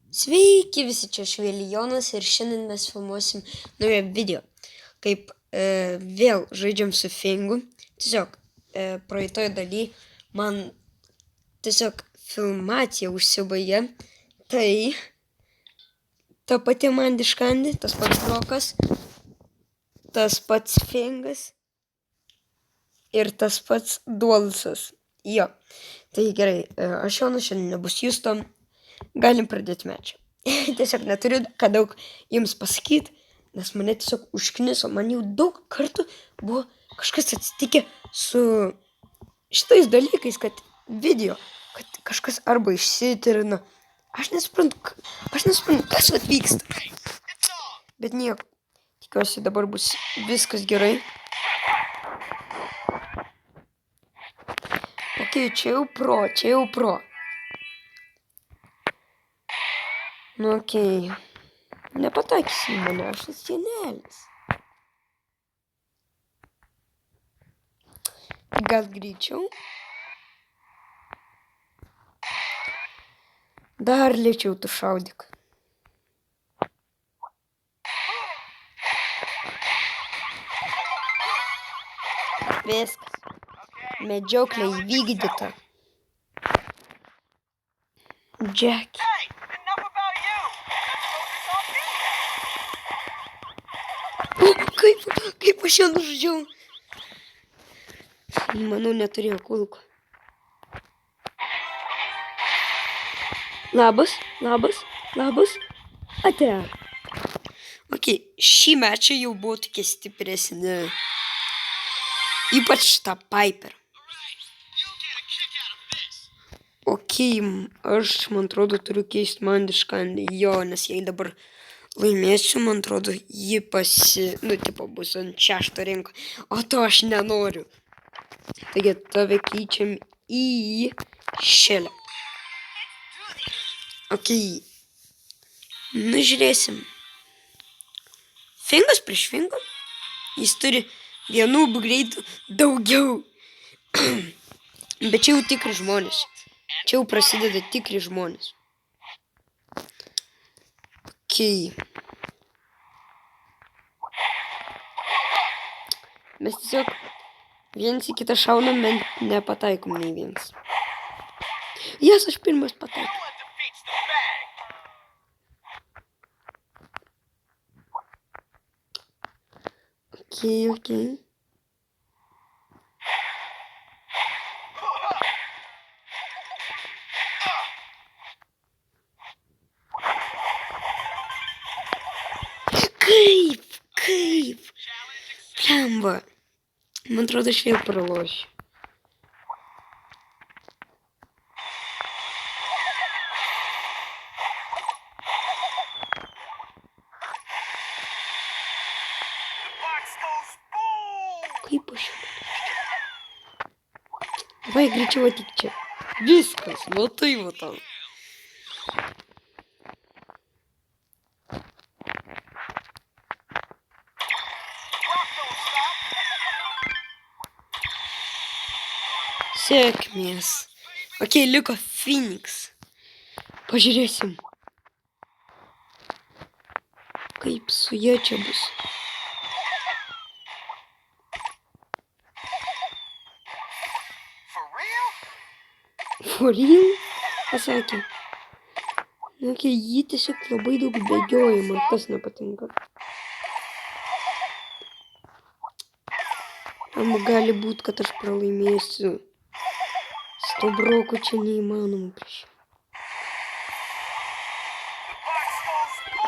Sveiki visi, čia Švėlijonas ir šiandien mes filmuosim naują video, kaip vėl žaidžiam su Fingu. Tiesiog praeitoj daly man tiesiog filmacija užsibaigė, tai ta pati Mandiškandi, tas pats Brokas, tas pats Fingas ir tas pats Dualsas. Jo, tai gerai, aš Jonas, šiandien nebus Justo. Galim pradėti mečą. Tiesiog neturiu ką daug jums pasakyti, nes mane tiesiog užkniso. Man jau daug kartų buvo kažkas atsitikę su šitais dalykais, kad video, kad kažkas arba išsitirina. Aš nesuprantu, kas atvyksta. Bet nieko. Tikiuosi dabar bus viskas gerai. Ok, čia jau pro. Nu, okei. Nepataikysi į mane, aš esu senelis. Gal greičiau? Dar lėčiau tu šaudyk. Viskas. Medžioklė įvykdyta. Jackie. Kaip aš ją nužudžiau? Manau, neturėjau kulko. Labas. Atėjo. Ok, šį mečą jau buvo tokie stipresni. Ypač tą Piper. Ok, aš, man atrodo, turiu keisti Mandiškandį. Jo, nes jei dabar laimėsiu, man atrodo, ji bus ant 6 rinko. O to aš nenoriu. Taigi, tave keičiam į Šelę. Ok. Nu, žiūrėsim. Fingas prieš Fingą. Jis turi vienų upgrade'ų daugiau. Bet čia jau tikri žmonės. Čia jau prasideda tikri žmonės. Ok. Mes tiesiog viens į kitą šaunam, bet nepataikom nei vienas. Jas, aš pirmas pataikiau. Ok. Kaip? Blemba. Man atrodo, aš vėl pralošiu. Kaip aš jau pralošiu? Vai, greičiau atik čia. Viskas, matai, matau. Sėkmės. Ok, liko Phoenix. Pažiūrėsim. Kaip su ja čia bus. For real? Pasakė. Ok, jį tiesiog labai daug bėgioja, man tas nepatinka. Gali būt, kad aš pralaimėsiu. Su to Broku čia neįmanoma prieš.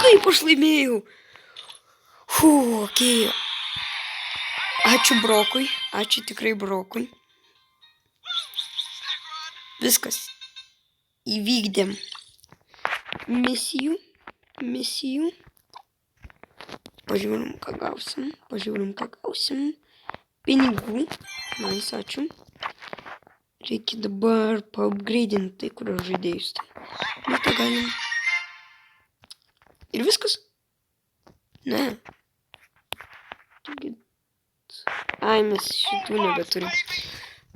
Kaip aš laimėjau? Ok. Ačiū Brokui. Ačiū tikrai Brokui. Viskas. Įvykdėm. Misijų. Pažiūrim, ką gausim. Pinigų. Nice, ačiū. Reikia dabar paupgraidinti tai, kurios žaidėjus. Nu, tai galim. Ir viskas? Ne. Ai, mes šitų nebeturim.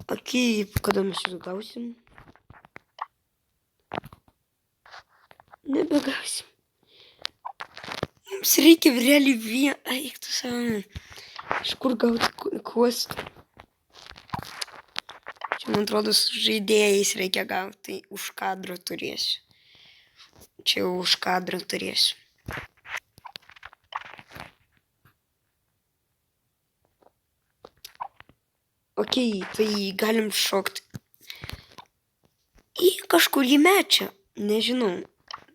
Ok, kada mes šitų gausim? Nebegausim. Mums reikia realiai vien... Eik tu savo. Iš kur gauti kuostą? Čia, man atrodo, su žaidėjais reikia gauti. Tai už kadro turėsiu. Čia jau už kadro turėsiu. Okei, tai galim šokti į kažkurį mečą. Nežinau.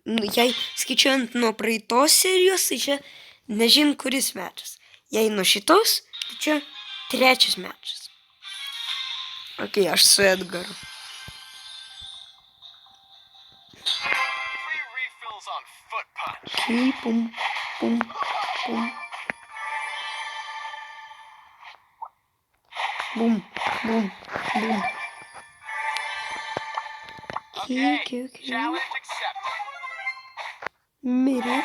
Jei skaičiuojant nuo praeitos serijos, tai čia nežin kuris mečas. Jei nuo šitos, tai čia trečias mečas. Okei, aš su Edgaru. Okei, pum, pum, pum. Bum, bum, bum. Okei. Mirė.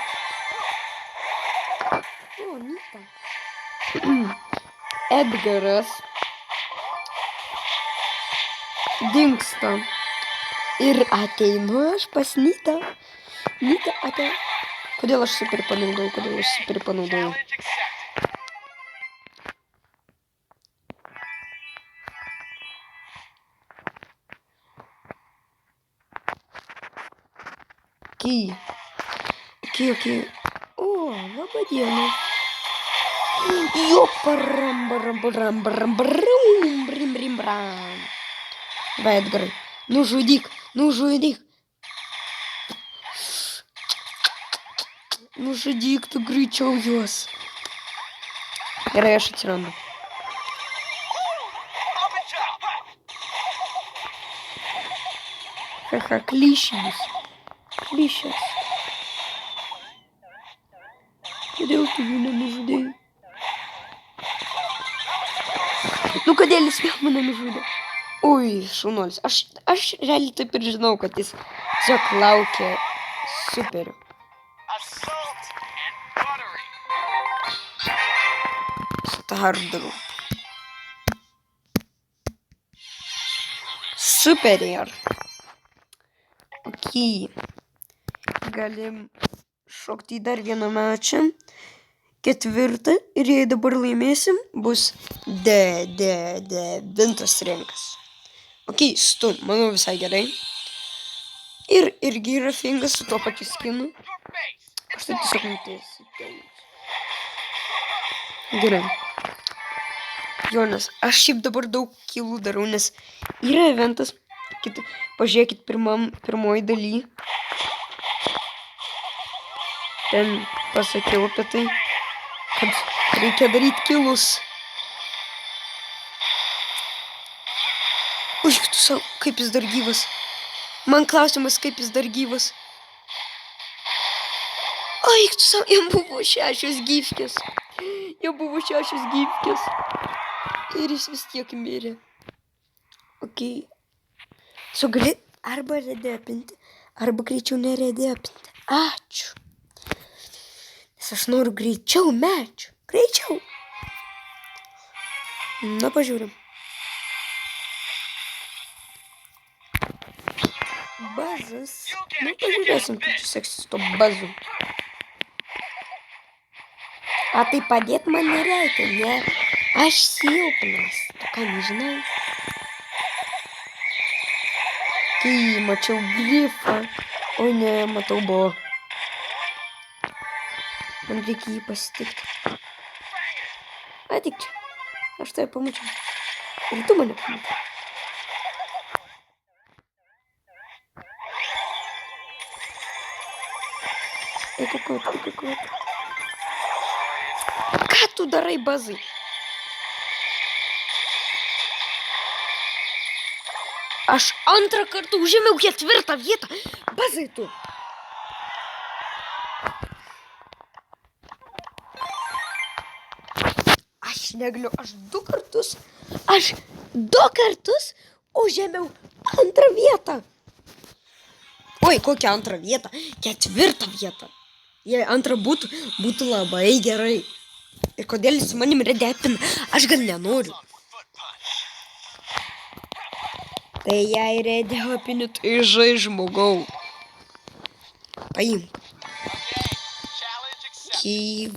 O, Nita. Edgaras dingsta. Ir ateinu aš pas Nitą. Nita ateina. Kodėl aš super panaudojau? Okei. O, laba diena. Jo, param. Va, Edgarai. Nužudyk. Nužudyk tu greičiau juos. Gerai, aš atsirandu. Haha, klišys. Kodėl tu jų nenužudėjai? Nu, kodėl jis vėl mane nužudė? Ui, šaunuolis. Aš realiai taip ir žinau, kad jis tiesiog laukia superio. Stardrop. Superior. Okei. Galim šokti į dar vieną mačą. 4. Ir jei dabar laimėsim, bus devintas renkas. Okei, stun. Manau visai gerai. Ir irgi yra fingas su tuo pačiu skinu. Aš tai tiesiog nutėsiu. Gerai. Jonas, aš šiaip dabar daug kilų darau, nes yra eventas. Pažiūrėkit pirmoji daly. Ten pasakiau apie tai, kad reikia daryti kilus. Užktų savo, kaip jis dar gyvas. Man klausimas, kaip jis dar gyvas. Ai, tu savo, jam buvo 6 gyvkės. Ir jis vis tiek mirė. Okei. So gali arba redepinti, arba greičiau neredepinti. Ačiū. Nes aš noriu greičiau mečio. Greičiau. Na, pažiūrim. Bazas. Na, pažiūrėsim, kaip čia seksis su to bazu. A tai padėt man nereikia, ne? Aš silpnas. Tu ką nežinai? Kai mačiau grifą, o ne, matau buvo. Man reikia jį pasitikti. Atik čia. Aš tave pamačiau. Ir tu mane pamačiau. Eik, ką tu darai, bazai? Aš antrą kartą užėmiau 4 vietą. Bazai tu. Aš negaliu. Aš du kartus užėmiau 2 vietą. Oi, kokią 2 vietą? 4 vietą. Jei 2 būtų labai gerai. Ir kodėl jis manim redepina? Aš gal nenoriu. Tai jei redepini, tai žai žmogau. Paimk.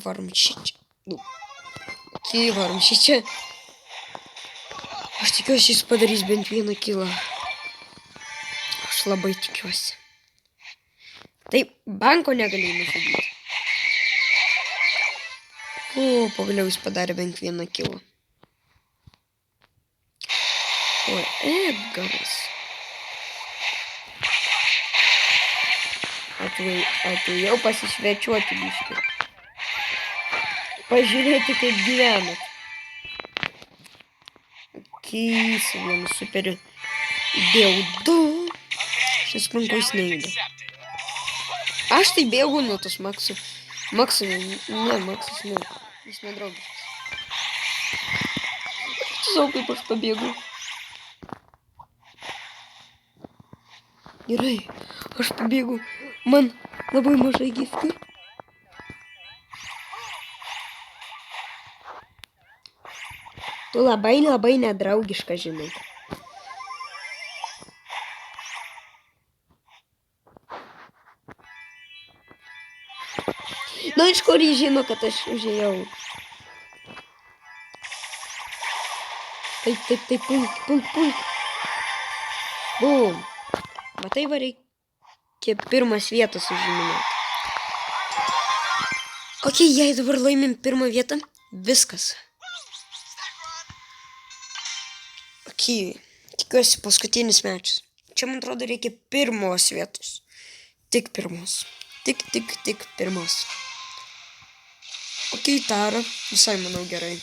Varom šičia. Varom šičia. Aš tikiuosi, jis padarys bent vieną kilą. Aš labai tikiuosi. Taip, banko negalėjai nužudyti. O, pagaliau jis padarė bent vieną kilą. O, Edgaras. Atėjau pasisvečiuoti biškį. Pažiūrėti, kaip gyvenat. Su vienu superiu įdėjau 2. Šis rankos neįdė. Aš tai bėgu nuo tos Maksų. Maksas ne. Jis nedraugiškas. Žinau, kaip aš pabėgu. Gerai, aš pabėgu. Man labai mažai giftų. Tu labai nedraugiška, žinai. Nu, iš kur jis žino, kad aš užėjau? Taip, pulk. Bum. Matai, va reikia pirmas vietas užiminėti. Ok, jei dabar laimim pirmą vietą, viskas. Tikiuosi paskutinis mečas. Čia, man atrodo, reikia pirmos vietos. Tik pirmos. Tik pirmos. Ok, Tara. Visai, manau, gerai.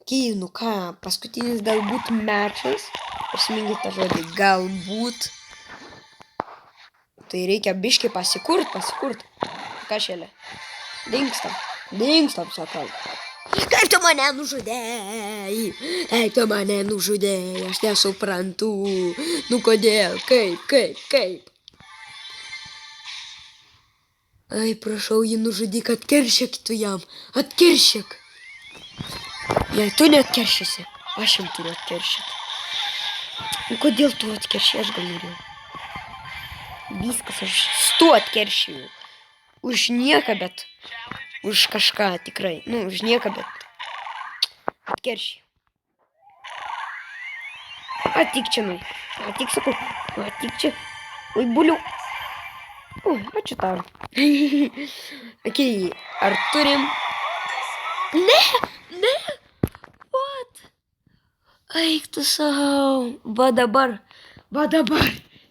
Ok, nu ką, paskutinis galbūt mečas. Prisiminkit tą žodį. Galbūt. Tai reikia biškį pasikurt. Ką šėlė? Dingstam, sakau. Kaip tu mane nužudėjai? Aš nesuprantu. Nu kodėl? Kaip? Ai, prašau, jį nužudyk, atkeršyk tu jam. Atkeršyk. Jei tu neatkeršysi, aš jam turiu atkeršyti. Nu kodėl tu atkeršy, aš gal norėjau. Viskas, aš tu atkeršyju. Už nieką, bet... Už kažką tikrai. Nu, už nieką, bet... Atkeršyju. Atik čia, nu. Atik, sakau. Atik čia. Oi, buliu. Oi, ačiū tau. Ok, ar turim... Ne. What? Eik tu savo. Va dabar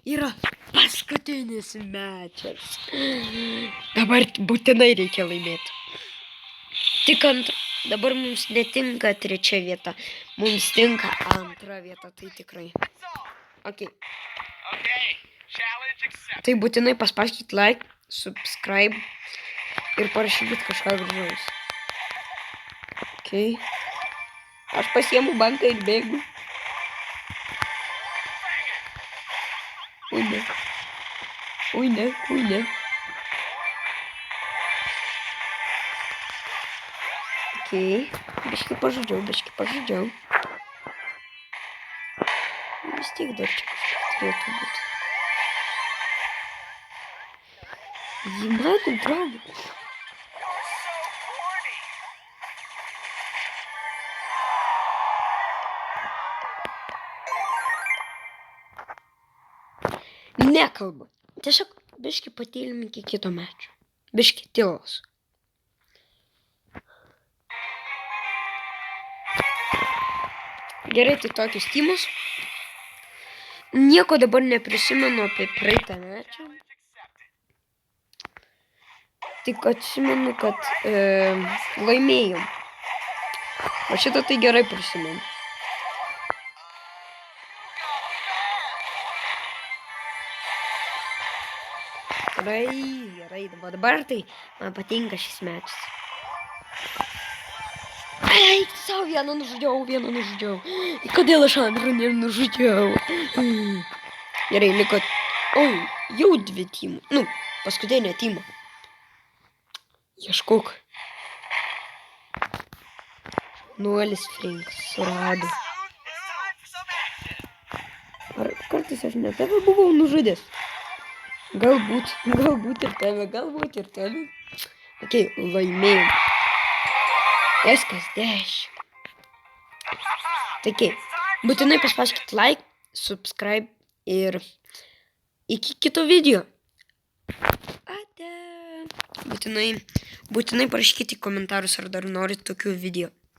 yra paskutinis mečas. Dabar būtinai reikia laimėti. Tik dabar mums netinka 3 vieta. Mums tinka 2 vieta, tai tikrai. Ok. Tai būtinai paspauskit like, subscribe ir parašykit kažką gražaus. Ok. Aš pasiemu banką ir bėgu. Ui ne. Ok. Biškį pažudžiau. Vis tiek dar čia kažkas turėtų būti. Jį mano draugų. Nekalbu. Tiesiog biškį patylim iki kito mečio. Biškį tylos. Gerai, tai tokius tymus. Nieko dabar neprisimenu apie praeitą mečą. Tik atsimenu, kad laimėjom. O šitą tai gerai prisimenu. Gerai, dabar tai man patinka šis mečas. Ai, savo vieną nužudžiau. Kodėl aš antrą nenužudžiau? Gerai, liko... Oi, jau 2 tymų. Nu, paskutinė tyma. Ieškok. Nuolis Frank surado. Ar kartais aš ne tave buvau nužudęs. Galbūt ir tave, galbūt ir tave. Okei, laimėjau. Viskas 10. Taigi, būtinai paspauskit like, subscribe ir iki kito video. Ate. Būtinai parašykite į komentarus, ar dar norit tokių video.